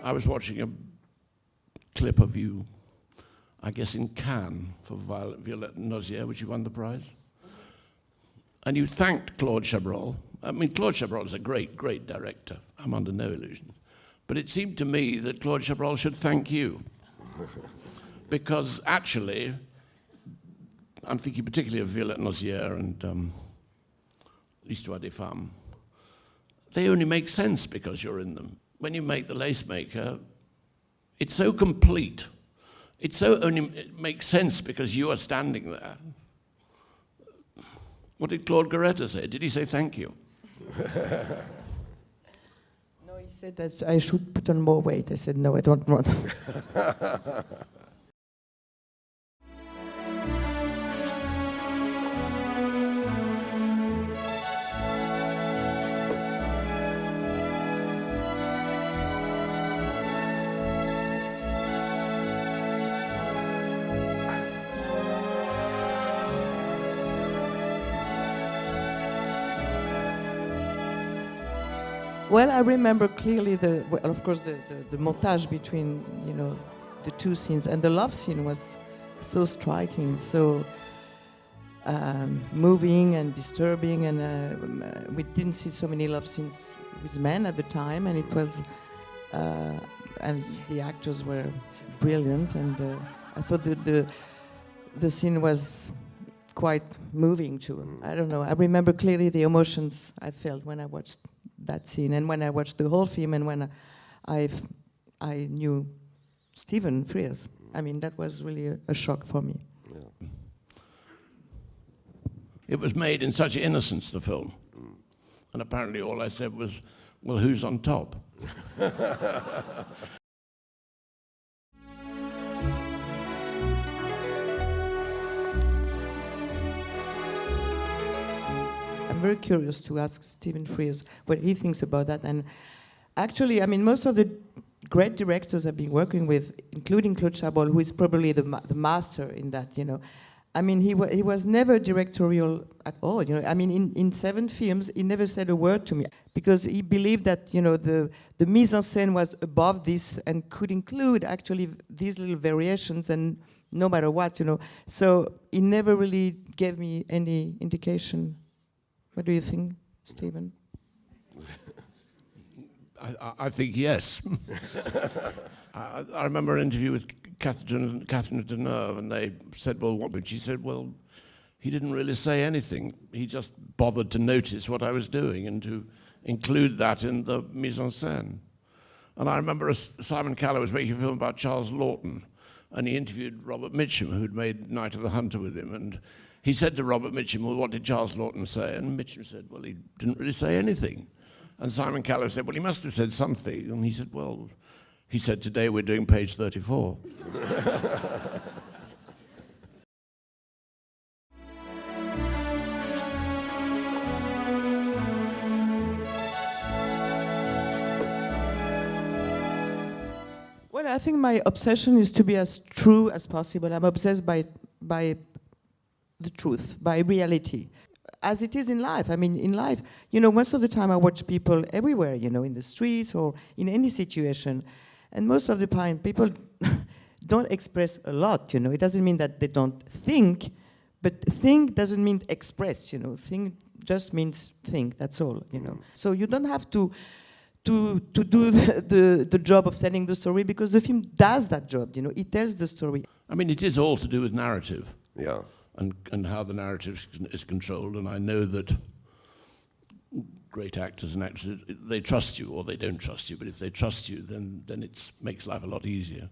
I was watching a clip of you, I guess in Cannes, for Violette Nozière, which you won the prize. And you thanked Claude Chabrol. I mean, Claude Chabrol is a great, great director. I'm under no illusions. But it seemed to me that Claude Chabrol should thank you. Because actually, I'm thinking particularly of Violette Nozière and L'Histoire des Femmes. They only make sense because you're in them. When you make The Lace Maker, it's so complete. It makes sense because you are standing there. What did Claude Goretta say? Did he say thank you? No, he said that I should put on more weight. I said, no, I don't want. Well, I remember clearly of course, the montage between, the two scenes, and the love scene was so striking, so moving and disturbing, and we didn't see so many love scenes with men at the time, and it was, and the actors were brilliant, and I thought that the scene was quite moving too. I don't know. I remember clearly the emotions I felt when I watched that scene, and when I watched the whole film, and when I knew Stephen Frears. I mean, that was really a shock for me. Yeah. It was made in such innocence, the film. And apparently all I said was, well, who's on top? I'm very curious to ask Stephen Frears what he thinks about that. And actually, I mean, most of the great directors I've been working with, including Claude Chabrol, who is probably the master in that, I mean, he was never directorial at all, I mean, in 7 films, he never said a word to me, because he believed that, the mise en scène was above this and could include actually these little variations, and no matter what, So he never really gave me any indication. What do you think, Stephen? I think yes. I remember an interview with Catherine Deneuve, and they said, well, what? But she said, well, he didn't really say anything. He just bothered to notice what I was doing and to include that in the mise en scène. And I remember Simon Callow was making a film about Charles Laughton, and he interviewed Robert Mitchum, who'd made Night of the Hunter with him, and he said to Robert Mitchum, well, what did Charles Laughton say? And Mitchum said, well, he didn't really say anything. And Simon Callow said, well, he must have said something. And he said, well, he said, today we're doing page 34. Well, I think my obsession is to be as true as possible. I'm obsessed by the truth, by reality, as it is in life. I mean, in life, most of the time I watch people everywhere, in the streets or in any situation. And most of the time, people don't express a lot, It doesn't mean that they don't think, but think doesn't mean express, Think just means think, that's all, So you don't have to do the job of telling the story, because the film does that job, It tells the story. I mean, it is all to do with narrative. Yeah. And how the narrative is controlled. And I know that great actors and actresses, they trust you or they don't trust you, but if they trust you, then it makes life a lot easier.